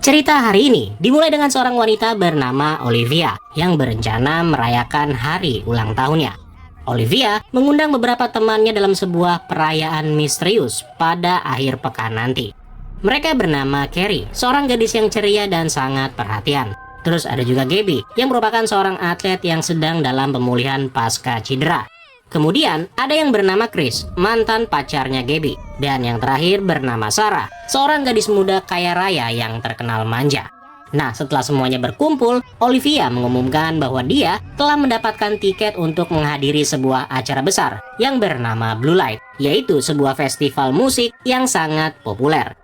Cerita hari ini dimulai dengan seorang wanita bernama Olivia yang berencana merayakan hari ulang tahunnya. Olivia mengundang beberapa temannya dalam sebuah perayaan misterius pada akhir pekan nanti. Mereka bernama Carrie, seorang gadis yang ceria dan sangat perhatian. Terus ada juga Gabby, yang merupakan seorang atlet yang sedang dalam pemulihan pasca cedera. Kemudian ada yang bernama Chris, mantan pacarnya Gabby. Dan yang terakhir bernama Sarah, seorang gadis muda kaya raya yang terkenal manja. Nah, setelah semuanya berkumpul, Olivia mengumumkan bahwa dia telah mendapatkan tiket untuk menghadiri sebuah acara besar yang bernama Blue Light, yaitu sebuah festival musik yang sangat populer.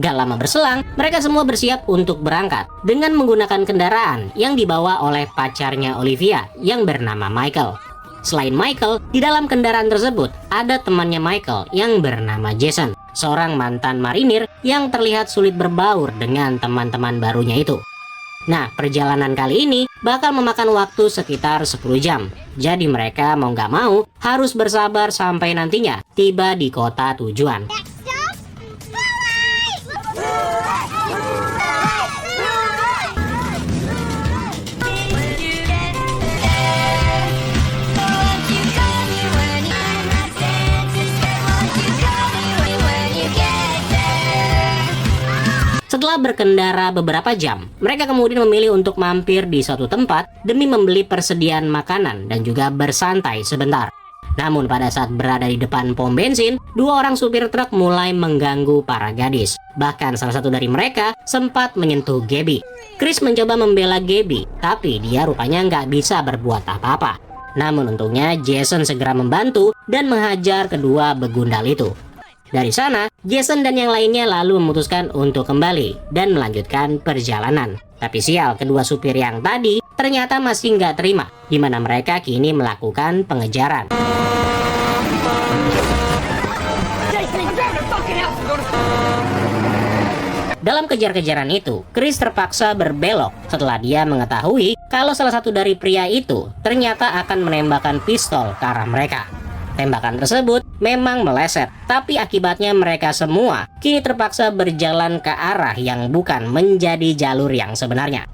Gak lama berselang, mereka semua bersiap untuk berangkat dengan menggunakan kendaraan yang dibawa oleh pacarnya Olivia yang bernama Michael. Selain Michael, di dalam kendaraan tersebut ada temannya Michael yang bernama Jason, seorang mantan marinir yang terlihat sulit berbaur dengan teman-teman barunya itu. Nah, perjalanan kali ini bakal memakan waktu sekitar 10 jam. Jadi mereka mau nggak mau harus bersabar sampai nantinya tiba di kota tujuan. Setelah berkendara beberapa jam, mereka kemudian memilih untuk mampir di suatu tempat demi membeli persediaan makanan dan juga bersantai sebentar. Namun pada saat berada di depan pom bensin, dua orang supir truk mulai mengganggu para gadis. Bahkan salah satu dari mereka sempat menyentuh Gabby. Chris mencoba membela Gabby, tapi dia rupanya nggak bisa berbuat apa-apa. Namun untungnya Jason segera membantu dan menghajar kedua begundal itu. Dari sana, Jason dan yang lainnya lalu memutuskan untuk kembali dan melanjutkan perjalanan. Tapi sial, kedua supir yang tadi ternyata masih nggak terima, di mana mereka kini melakukan pengejaran. Dalam kejar-kejaran itu, Chris terpaksa berbelok setelah dia mengetahui kalau salah satu dari pria itu ternyata akan menembakkan pistol ke arah mereka. Tembakan tersebut memang meleset, tapi akibatnya mereka semua kini terpaksa berjalan ke arah yang bukan menjadi jalur yang sebenarnya.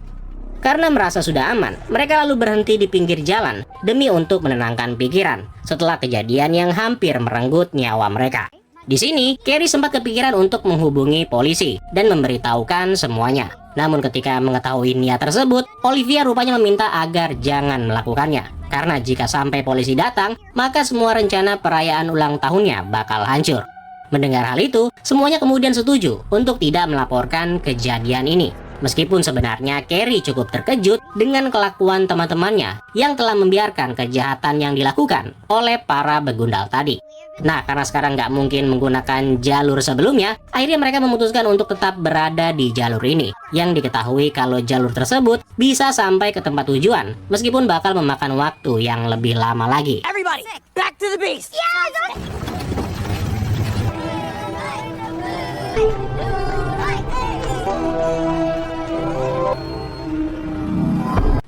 Karena merasa sudah aman, mereka lalu berhenti di pinggir jalan demi untuk menenangkan pikiran setelah kejadian yang hampir merenggut nyawa mereka. Di sini, Carrie sempat kepikiran untuk menghubungi polisi dan memberitahukan semuanya. Namun ketika mengetahui niat tersebut, Olivia rupanya meminta agar jangan melakukannya. Karena jika sampai polisi datang, maka semua rencana perayaan ulang tahunnya bakal hancur. Mendengar hal itu, semuanya kemudian setuju untuk tidak melaporkan kejadian ini. Meskipun sebenarnya Carrie cukup terkejut dengan kelakuan teman-temannya yang telah membiarkan kejahatan yang dilakukan oleh para begundal tadi. Nah, karena sekarang nggak mungkin menggunakan jalur sebelumnya, akhirnya mereka memutuskan untuk tetap berada di jalur ini. Yang diketahui kalau jalur tersebut bisa sampai ke tempat tujuan, meskipun bakal memakan waktu yang lebih lama lagi. Everybody, back to the base.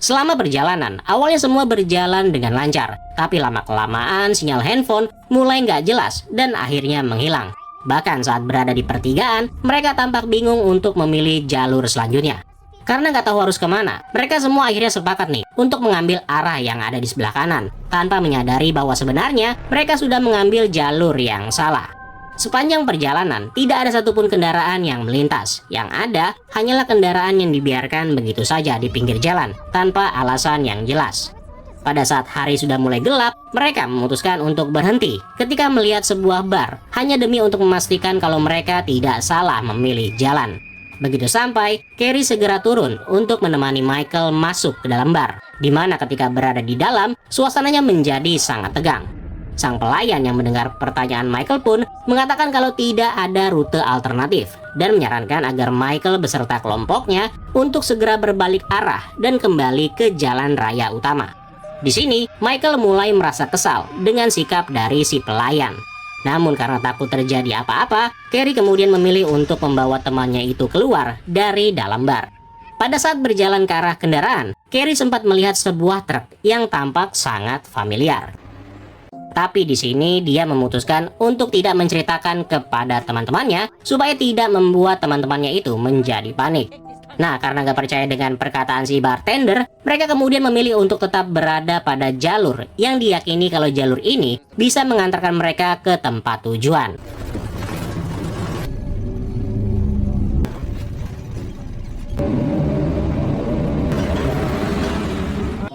Selama perjalanan, awalnya semua berjalan dengan lancar, tapi lama-kelamaan sinyal handphone mulai nggak jelas dan akhirnya menghilang. Bahkan saat berada di pertigaan, mereka tampak bingung untuk memilih jalur selanjutnya. Karena nggak tahu harus kemana, mereka semua akhirnya sepakat nih untuk mengambil arah yang ada di sebelah kanan, tanpa menyadari bahwa sebenarnya mereka sudah mengambil jalur yang salah. Sepanjang perjalanan, tidak ada satupun kendaraan yang melintas. Yang ada, hanyalah kendaraan yang dibiarkan begitu saja di pinggir jalan, tanpa alasan yang jelas. Pada saat hari sudah mulai gelap, mereka memutuskan untuk berhenti ketika melihat sebuah bar, hanya demi untuk memastikan kalau mereka tidak salah memilih jalan. Begitu sampai, Carrie segera turun untuk menemani Michael masuk ke dalam bar, di mana ketika berada di dalam, suasananya menjadi sangat tegang. Sang pelayan yang mendengar pertanyaan Michael pun mengatakan kalau tidak ada rute alternatif dan menyarankan agar Michael beserta kelompoknya untuk segera berbalik arah dan kembali ke jalan raya utama. Di sini, Michael mulai merasa kesal dengan sikap dari si pelayan. Namun karena takut terjadi apa-apa, Carrie kemudian memilih untuk membawa temannya itu keluar dari dalam bar. Pada saat berjalan ke arah kendaraan, Carrie sempat melihat sebuah truk yang tampak sangat familiar. Tapi di sini dia memutuskan untuk tidak menceritakan kepada teman-temannya supaya tidak membuat teman-temannya itu menjadi panik. Nah, karena nggak percaya dengan perkataan si bartender, mereka kemudian memilih untuk tetap berada pada jalur yang diyakini kalau jalur ini bisa mengantarkan mereka ke tempat tujuan.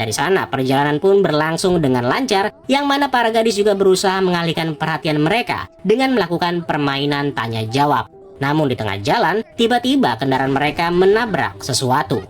Dari sana, perjalanan pun berlangsung dengan lancar, yang mana para gadis juga berusaha mengalihkan perhatian mereka dengan melakukan permainan tanya jawab. Namun di tengah jalan, tiba-tiba kendaraan mereka menabrak sesuatu.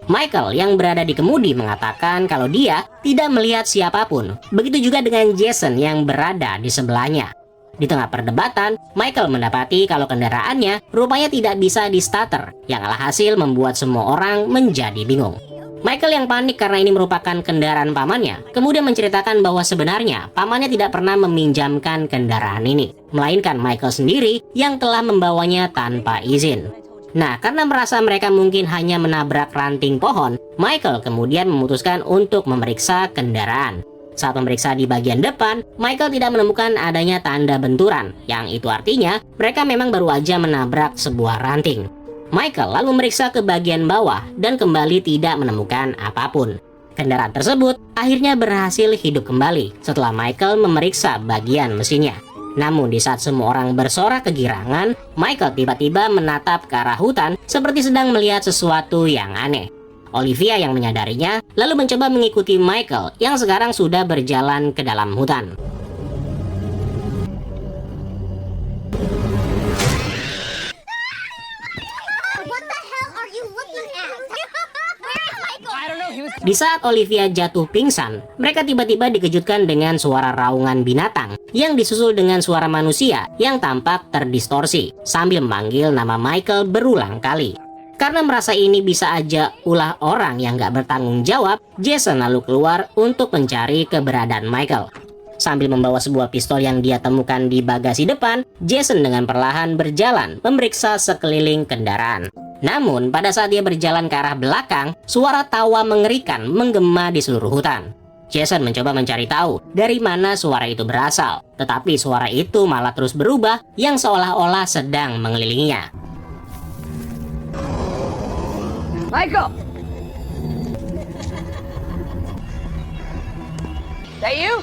Michael yang berada di kemudi mengatakan kalau dia tidak melihat siapapun. Begitu juga dengan Jason yang berada di sebelahnya. Di tengah perdebatan, Michael mendapati kalau kendaraannya rupanya tidak bisa di starter, yang alhasil membuat semua orang menjadi bingung. Michael yang panik karena ini merupakan kendaraan pamannya, kemudian menceritakan bahwa sebenarnya pamannya tidak pernah meminjamkan kendaraan ini, melainkan Michael sendiri yang telah membawanya tanpa izin. Nah, karena merasa mereka mungkin hanya menabrak ranting pohon, Michael kemudian memutuskan untuk memeriksa kendaraan. Saat memeriksa di bagian depan, Michael tidak menemukan adanya tanda benturan, yang itu artinya mereka memang baru aja menabrak sebuah ranting. Michael lalu memeriksa ke bagian bawah dan kembali tidak menemukan apapun. Kendaraan tersebut akhirnya berhasil hidup kembali setelah Michael memeriksa bagian mesinnya. Namun di saat semua orang bersorak kegirangan, Michael tiba-tiba menatap ke arah hutan seperti sedang melihat sesuatu yang aneh. Olivia yang menyadarinya lalu mencoba mengikuti Michael yang sekarang sudah berjalan ke dalam hutan. Di saat Olivia jatuh pingsan, mereka tiba-tiba dikejutkan dengan suara raungan binatang yang disusul dengan suara manusia yang tampak terdistorsi sambil memanggil nama Michael berulang kali. Karena merasa ini bisa aja ulah orang yang gak bertanggung jawab, Jason lalu keluar untuk mencari keberadaan Michael. Sambil membawa sebuah pistol yang dia temukan di bagasi depan, Jason dengan perlahan berjalan memeriksa sekeliling kendaraan. Namun, pada saat dia berjalan ke arah belakang, suara tawa mengerikan menggema di seluruh hutan. Jason mencoba mencari tahu dari mana suara itu berasal, tetapi suara itu malah terus berubah yang seolah-olah sedang mengelilinginya. Michael! That you?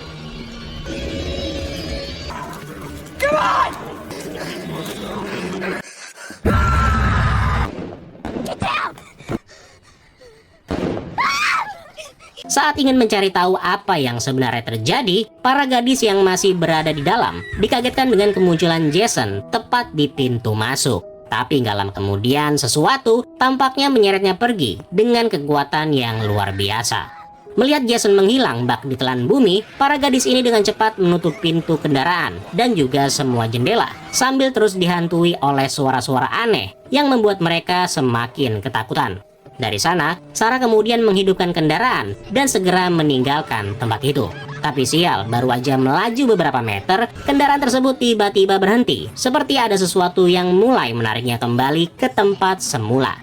Come on! Saat ingin mencari tahu apa yang sebenarnya terjadi, para gadis yang masih berada di dalam dikagetkan dengan kemunculan Jason tepat di pintu masuk. Tapi nggak lama kemudian sesuatu tampaknya menyeretnya pergi dengan kekuatan yang luar biasa. Melihat Jason menghilang bak ditelan bumi, para gadis ini dengan cepat menutup pintu kendaraan dan juga semua jendela sambil terus dihantui oleh suara-suara aneh yang membuat mereka semakin ketakutan. Dari sana, Sarah kemudian menghidupkan kendaraan dan segera meninggalkan tempat itu. Tapi sial, baru aja melaju beberapa meter, kendaraan tersebut tiba-tiba berhenti, seperti ada sesuatu yang mulai menariknya kembali ke tempat semula.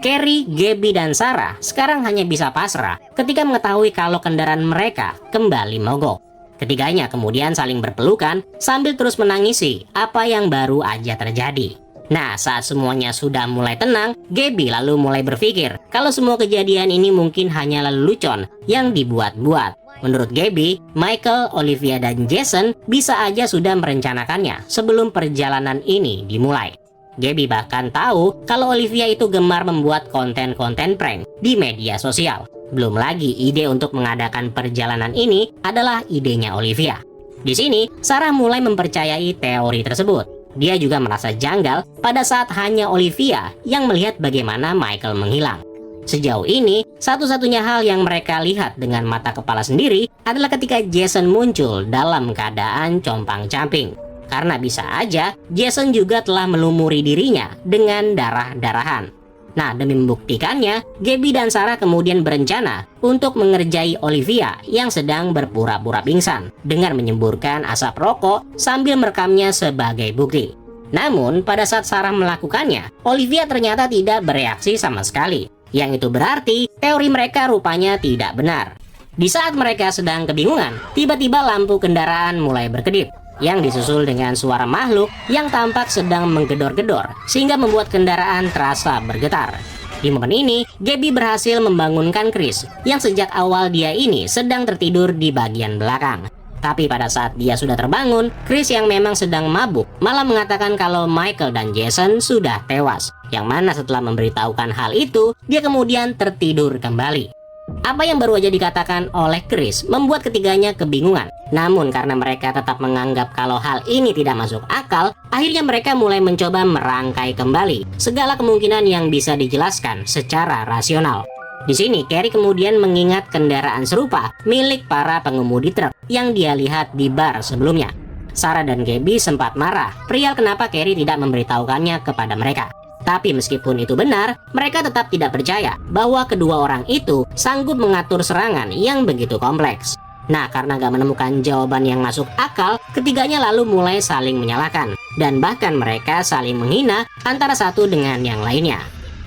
Carrie, Gabby, dan Sarah sekarang hanya bisa pasrah ketika mengetahui kalau kendaraan mereka kembali mogok. Ketiganya kemudian saling berpelukan sambil terus menangisi apa yang baru aja terjadi. Nah, saat semuanya sudah mulai tenang, Gabby lalu mulai berpikir kalau semua kejadian ini mungkin hanya lelucon yang dibuat-buat. Menurut Gabby, Michael, Olivia, dan Jason bisa aja sudah merencanakannya sebelum perjalanan ini dimulai. Gabby bahkan tahu kalau Olivia itu gemar membuat konten-konten prank di media sosial. Belum lagi ide untuk mengadakan perjalanan ini adalah idenya Olivia. Di sini, Sarah mulai mempercayai teori tersebut. Dia juga merasa janggal pada saat hanya Olivia yang melihat bagaimana Michael menghilang. Sejauh ini, satu-satunya hal yang mereka lihat dengan mata kepala sendiri adalah ketika Jason muncul dalam keadaan compang-camping. Karena bisa aja Jason juga telah melumuri dirinya dengan darah-darahan. Nah, demi membuktikannya, Gabby dan Sarah kemudian berencana untuk mengerjai Olivia yang sedang berpura-pura pingsan dengan menyemburkan asap rokok sambil merekamnya sebagai bukti. Namun, pada saat Sarah melakukannya, Olivia ternyata tidak bereaksi sama sekali. Yang itu berarti teori mereka rupanya tidak benar. Di saat mereka sedang kebingungan, tiba-tiba lampu kendaraan mulai berkedip, yang disusul dengan suara makhluk yang tampak sedang menggedor-gedor, sehingga membuat kendaraan terasa bergetar. Di momen ini, Gabby berhasil membangunkan Chris, yang sejak awal dia ini sedang tertidur di bagian belakang. Tapi pada saat dia sudah terbangun, Chris yang memang sedang mabuk malah mengatakan kalau Michael dan Jason sudah tewas. Yang mana setelah memberitahukan hal itu, dia kemudian tertidur kembali. Apa yang baru aja dikatakan oleh Chris membuat ketiganya kebingungan. Namun karena mereka tetap menganggap kalau hal ini tidak masuk akal, akhirnya mereka mulai mencoba merangkai kembali segala kemungkinan yang bisa dijelaskan secara rasional. Di sini, Carrie kemudian mengingat kendaraan serupa milik para pengemudi truk yang dia lihat di bar sebelumnya. Sarah dan Gabby sempat marah perihal kenapa Carrie tidak memberitahukannya kepada mereka. Tapi meskipun itu benar, mereka tetap tidak percaya bahwa kedua orang itu sanggup mengatur serangan yang begitu kompleks. Nah, karena gak menemukan jawaban yang masuk akal, ketiganya lalu mulai saling menyalahkan. Dan bahkan mereka saling menghina antara satu dengan yang lainnya.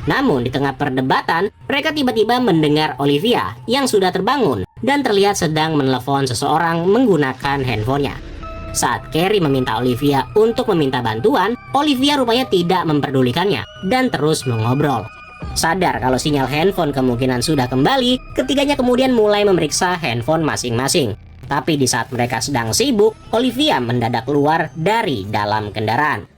Namun di tengah perdebatan, mereka tiba-tiba mendengar Olivia yang sudah terbangun dan terlihat sedang menelepon seseorang menggunakan handphonenya. Saat Carrie meminta Olivia untuk meminta bantuan, Olivia rupanya tidak memperdulikannya dan terus mengobrol. Sadar kalau sinyal handphone kemungkinan sudah kembali, ketiganya kemudian mulai memeriksa handphone masing-masing. Tapi di saat mereka sedang sibuk, Olivia mendadak keluar dari dalam kendaraan.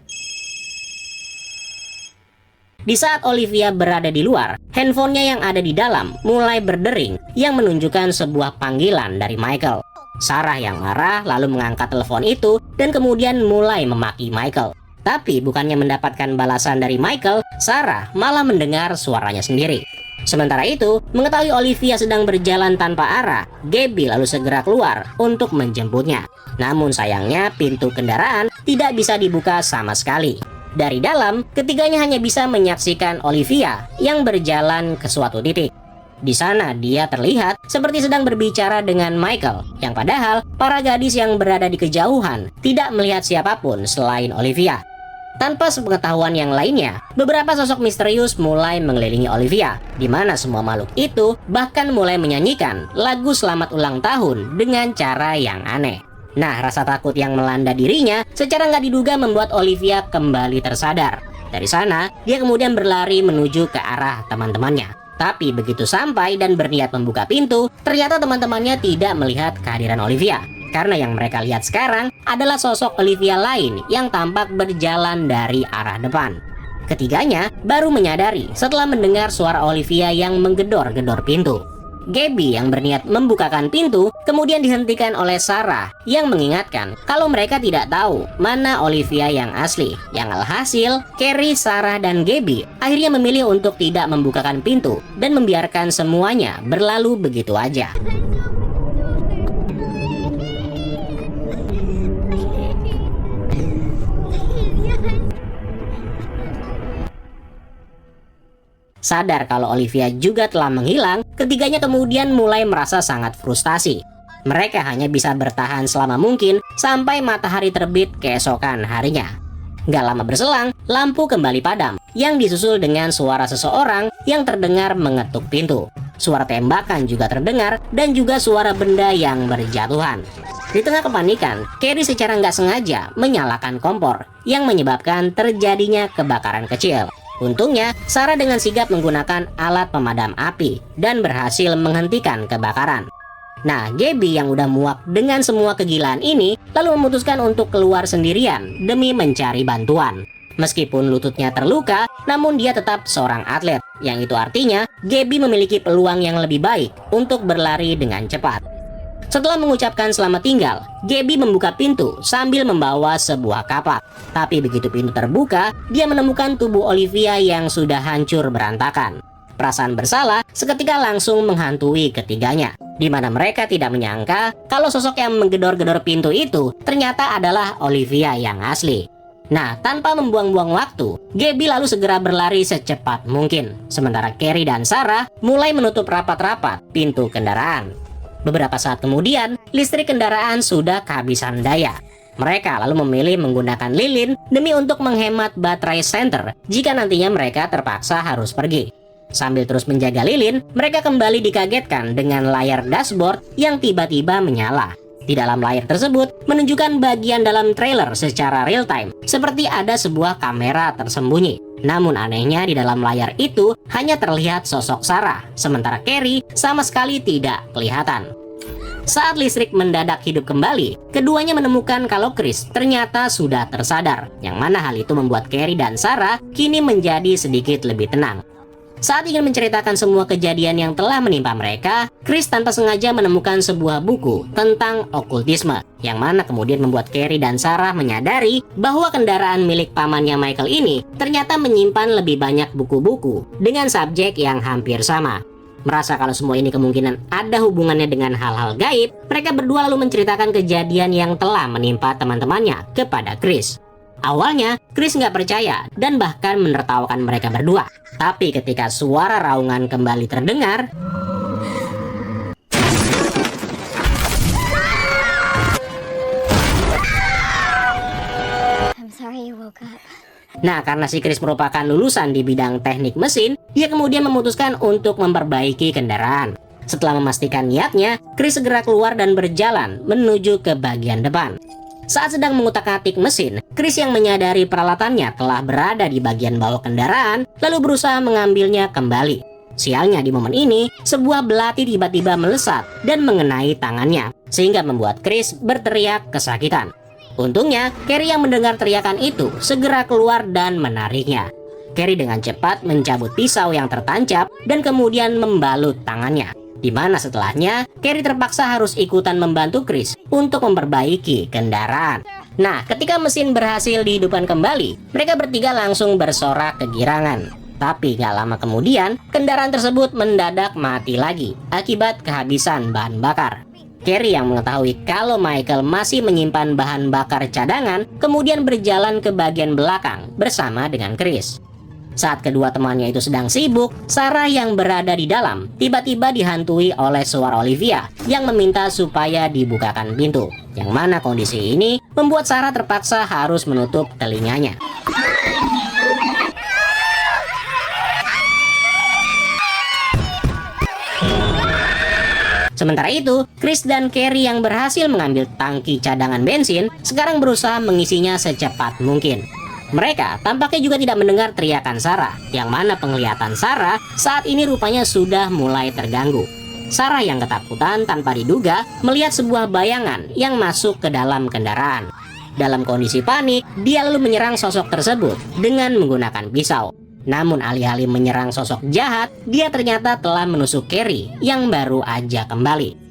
Di saat Olivia berada di luar, handphonenya yang ada di dalam mulai berdering yang menunjukkan sebuah panggilan dari Michael. Sarah yang marah lalu mengangkat telepon itu dan kemudian mulai memaki Michael. Tapi bukannya mendapatkan balasan dari Michael, Sarah malah mendengar suaranya sendiri. Sementara itu, mengetahui Olivia sedang berjalan tanpa arah, Gabby lalu segera keluar untuk menjemputnya. Namun sayangnya pintu kendaraan tidak bisa dibuka sama sekali. Dari dalam, ketiganya hanya bisa menyaksikan Olivia yang berjalan ke suatu titik. Di sana dia terlihat seperti sedang berbicara dengan Michael, yang padahal para gadis yang berada di kejauhan tidak melihat siapapun selain Olivia. Tanpa sepengetahuan yang lainnya, beberapa sosok misterius mulai mengelilingi Olivia, di mana semua makhluk itu bahkan mulai menyanyikan lagu selamat ulang tahun dengan cara yang aneh. Nah, rasa takut yang melanda dirinya secara nggak diduga membuat Olivia kembali tersadar. Dari sana, dia kemudian berlari menuju ke arah teman-temannya. Tapi begitu sampai dan berniat membuka pintu, ternyata teman-temannya tidak melihat kehadiran Olivia. Karena yang mereka lihat sekarang adalah sosok Olivia lain yang tampak berjalan dari arah depan. Ketiganya baru menyadari setelah mendengar suara Olivia yang menggedor-gedor pintu. Gabby yang berniat membukakan pintu kemudian dihentikan oleh Sarah yang mengingatkan kalau mereka tidak tahu mana Olivia yang asli. Yang alhasil, Carrie, Sarah, dan Gabby akhirnya memilih untuk tidak membukakan pintu dan membiarkan semuanya berlalu begitu aja. Sadar kalau Olivia juga telah menghilang, ketiganya kemudian mulai merasa sangat frustasi. Mereka hanya bisa bertahan selama mungkin sampai matahari terbit keesokan harinya. Gak lama berselang, lampu kembali padam, yang disusul dengan suara seseorang yang terdengar mengetuk pintu. Suara tembakan juga terdengar dan juga suara benda yang berjatuhan. Di tengah kepanikan, Carrie secara nggak sengaja menyalakan kompor, yang menyebabkan terjadinya kebakaran kecil. Untungnya, Sarah dengan sigap menggunakan alat pemadam api dan berhasil menghentikan kebakaran. Nah, Gabby yang udah muak dengan semua kegilaan ini lalu memutuskan untuk keluar sendirian demi mencari bantuan. Meskipun lututnya terluka, namun dia tetap seorang atlet, yang itu artinya Gabby memiliki peluang yang lebih baik untuk berlari dengan cepat. Setelah mengucapkan selamat tinggal, Gabby membuka pintu sambil membawa sebuah kapak. Tapi begitu pintu terbuka, dia menemukan tubuh Olivia yang sudah hancur berantakan. Perasaan bersalah seketika langsung menghantui ketiganya, di mana mereka tidak menyangka kalau sosok yang menggedor-gedor pintu itu ternyata adalah Olivia yang asli. Nah, tanpa membuang-buang waktu, Gabby lalu segera berlari secepat mungkin. Sementara Carrie dan Sarah mulai menutup rapat-rapat pintu kendaraan. Beberapa saat kemudian, listrik kendaraan sudah kehabisan daya. Mereka lalu memilih menggunakan lilin demi untuk menghemat baterai senter jika nantinya mereka terpaksa harus pergi. Sambil terus menjaga lilin, mereka kembali dikagetkan dengan layar dashboard yang tiba-tiba menyala. Di dalam layar tersebut menunjukkan bagian dalam trailer secara real time, seperti ada sebuah kamera tersembunyi. Namun anehnya di dalam layar itu hanya terlihat sosok Sarah, sementara Carrie sama sekali tidak kelihatan. Saat listrik mendadak hidup kembali, keduanya menemukan kalau Chris ternyata sudah tersadar, yang mana hal itu membuat Carrie dan Sarah kini menjadi sedikit lebih tenang. Saat ingin menceritakan semua kejadian yang telah menimpa mereka, Chris tanpa sengaja menemukan sebuah buku tentang okultisme, yang mana kemudian membuat Carrie dan Sarah menyadari bahwa kendaraan milik pamannya Michael ini ternyata menyimpan lebih banyak buku-buku dengan subjek yang hampir sama. Merasa kalau semua ini kemungkinan ada hubungannya dengan hal-hal gaib, mereka berdua lalu menceritakan kejadian yang telah menimpa teman-temannya kepada Chris. Awalnya, Chris nggak percaya dan bahkan menertawakan mereka berdua. Tapi ketika suara raungan kembali terdengar, I'm sorry you woke up. nah, karena si Chris merupakan lulusan di bidang teknik mesin, dia kemudian memutuskan untuk memperbaiki kendaraan. Setelah memastikan niatnya, Chris segera keluar dan berjalan menuju ke bagian depan. Saat sedang mengutak-atik mesin, Chris yang menyadari peralatannya telah berada di bagian bawah kendaraan, lalu berusaha mengambilnya kembali. Sialnya di momen ini, sebuah belati tiba-tiba melesat dan mengenai tangannya, sehingga membuat Chris berteriak kesakitan. Untungnya, Carrie yang mendengar teriakan itu segera keluar dan menariknya. Carrie dengan cepat mencabut pisau yang tertancap dan kemudian membalut tangannya. Di mana setelahnya, Carrie terpaksa harus ikutan membantu Chris untuk memperbaiki kendaraan. Nah, ketika mesin berhasil dihidupkan kembali, mereka bertiga langsung bersorak kegirangan. Tapi gak lama kemudian, kendaraan tersebut mendadak mati lagi akibat kehabisan bahan bakar. Carrie yang mengetahui kalau Michael masih menyimpan bahan bakar cadangan, kemudian berjalan ke bagian belakang bersama dengan Chris. Saat kedua temannya itu sedang sibuk, Sarah yang berada di dalam tiba-tiba dihantui oleh suara Olivia yang meminta supaya dibukakan pintu. Yang mana kondisi ini membuat Sarah terpaksa harus menutup telinganya. Sementara itu, Chris dan Carrie yang berhasil mengambil tangki cadangan bensin sekarang berusaha mengisinya secepat mungkin. Mereka tampaknya juga tidak mendengar teriakan Sarah, yang mana penglihatan Sarah saat ini rupanya sudah mulai terganggu. Sarah yang ketakutan tanpa diduga melihat sebuah bayangan yang masuk ke dalam kendaraan. Dalam kondisi panik, dia lalu menyerang sosok tersebut dengan menggunakan pisau. Namun alih-alih menyerang sosok jahat, dia ternyata telah menusuk Carrie yang baru aja kembali.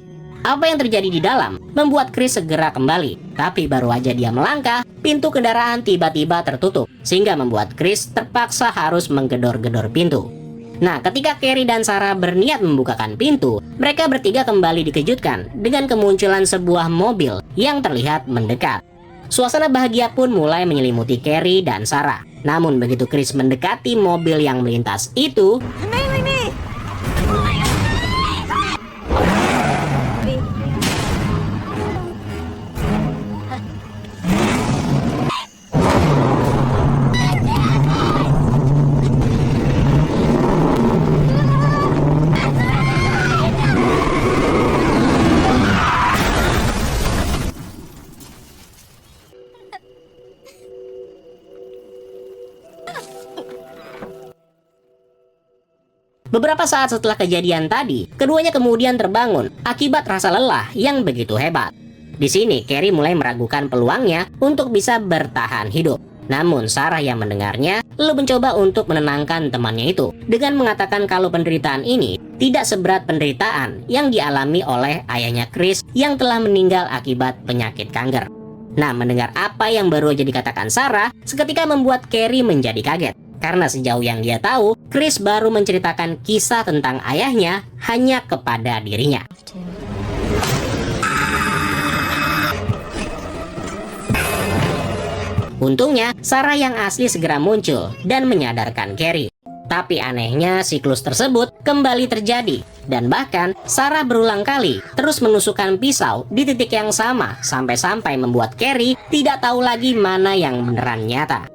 Apa yang terjadi di dalam membuat Chris segera kembali, tapi baru aja dia melangkah, pintu kendaraan tiba-tiba tertutup, sehingga membuat Chris terpaksa harus menggedor-gedor pintu. Nah, ketika Carrie dan Sarah berniat membukakan pintu, mereka bertiga kembali dikejutkan dengan kemunculan sebuah mobil yang terlihat mendekat. Suasana bahagia pun mulai menyelimuti Carrie dan Sarah. Namun begitu Chris mendekati mobil yang melintas itu, beberapa saat setelah kejadian tadi, keduanya kemudian terbangun akibat rasa lelah yang begitu hebat. Di sini, Carrie mulai meragukan peluangnya untuk bisa bertahan hidup. Namun, Sarah yang mendengarnya lalu mencoba untuk menenangkan temannya itu dengan mengatakan kalau penderitaan ini tidak seberat penderitaan yang dialami oleh ayahnya Chris yang telah meninggal akibat penyakit kanker. Nah, mendengar apa yang baru aja dikatakan Sarah, seketika membuat Carrie menjadi kaget. Karena sejauh yang dia tahu, Chris baru menceritakan kisah tentang ayahnya hanya kepada dirinya. Untungnya, Sarah yang asli segera muncul dan menyadarkan Carrie. Tapi anehnya, siklus tersebut kembali terjadi. Dan bahkan, Sarah berulang kali terus menusukkan pisau di titik yang sama sampai-sampai membuat Carrie tidak tahu lagi mana yang beneran nyata.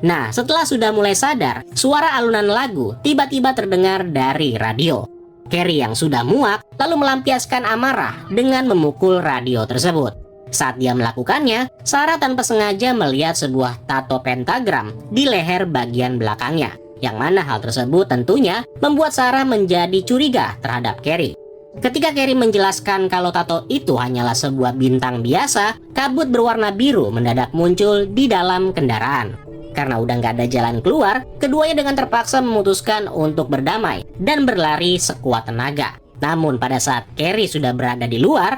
Nah, setelah sudah mulai sadar, suara alunan lagu tiba-tiba terdengar dari radio. Carrie yang sudah muak lalu melampiaskan amarah dengan memukul radio tersebut. Saat dia melakukannya, Sarah tanpa sengaja melihat sebuah tato pentagram di leher bagian belakangnya, yang mana hal tersebut tentunya membuat Sarah menjadi curiga terhadap Carrie. Ketika Carrie menjelaskan kalau tato itu hanyalah sebuah bintang biasa, kabut berwarna biru mendadak muncul di dalam kendaraan. Karena udah nggak ada jalan keluar, keduanya dengan terpaksa memutuskan untuk berdamai dan berlari sekuat tenaga. Namun pada saat Carrie sudah berada di luar,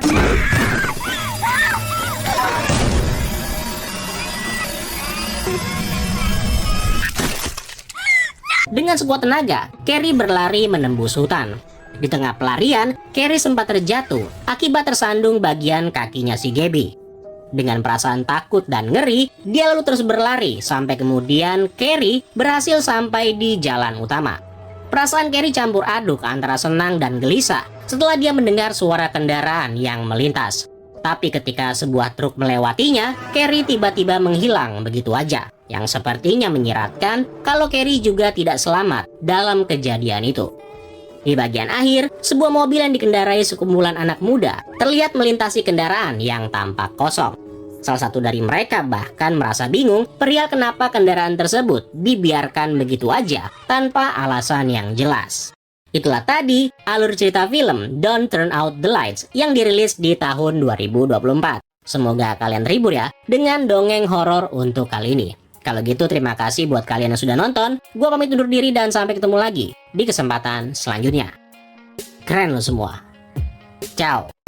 dengan sekuat tenaga, Carrie berlari menembus hutan. Di tengah pelarian, Carrie sempat terjatuh akibat tersandung bagian kakinya si Gabby. Dengan perasaan takut dan ngeri, dia lalu terus berlari sampai kemudian Carrie berhasil sampai di jalan utama. Perasaan Carrie campur aduk antara senang dan gelisah setelah dia mendengar suara kendaraan yang melintas. Tapi ketika sebuah truk melewatinya, Carrie tiba-tiba menghilang begitu aja, yang sepertinya menyiratkan kalau Carrie juga tidak selamat dalam kejadian itu. Di bagian akhir, sebuah mobil yang dikendarai sekumpulan anak muda terlihat melintasi kendaraan yang tampak kosong. Salah satu dari mereka bahkan merasa bingung perihal kenapa kendaraan tersebut dibiarkan begitu aja tanpa alasan yang jelas. Itulah tadi alur cerita film Don't Turn Out the Lights yang dirilis di tahun 2024. Semoga kalian terhibur ya dengan dongeng horor untuk kali ini. Kalau gitu terima kasih buat kalian yang sudah nonton. Gua pamit undur diri dan sampai ketemu lagi di kesempatan selanjutnya. Keren lo semua. Ciao.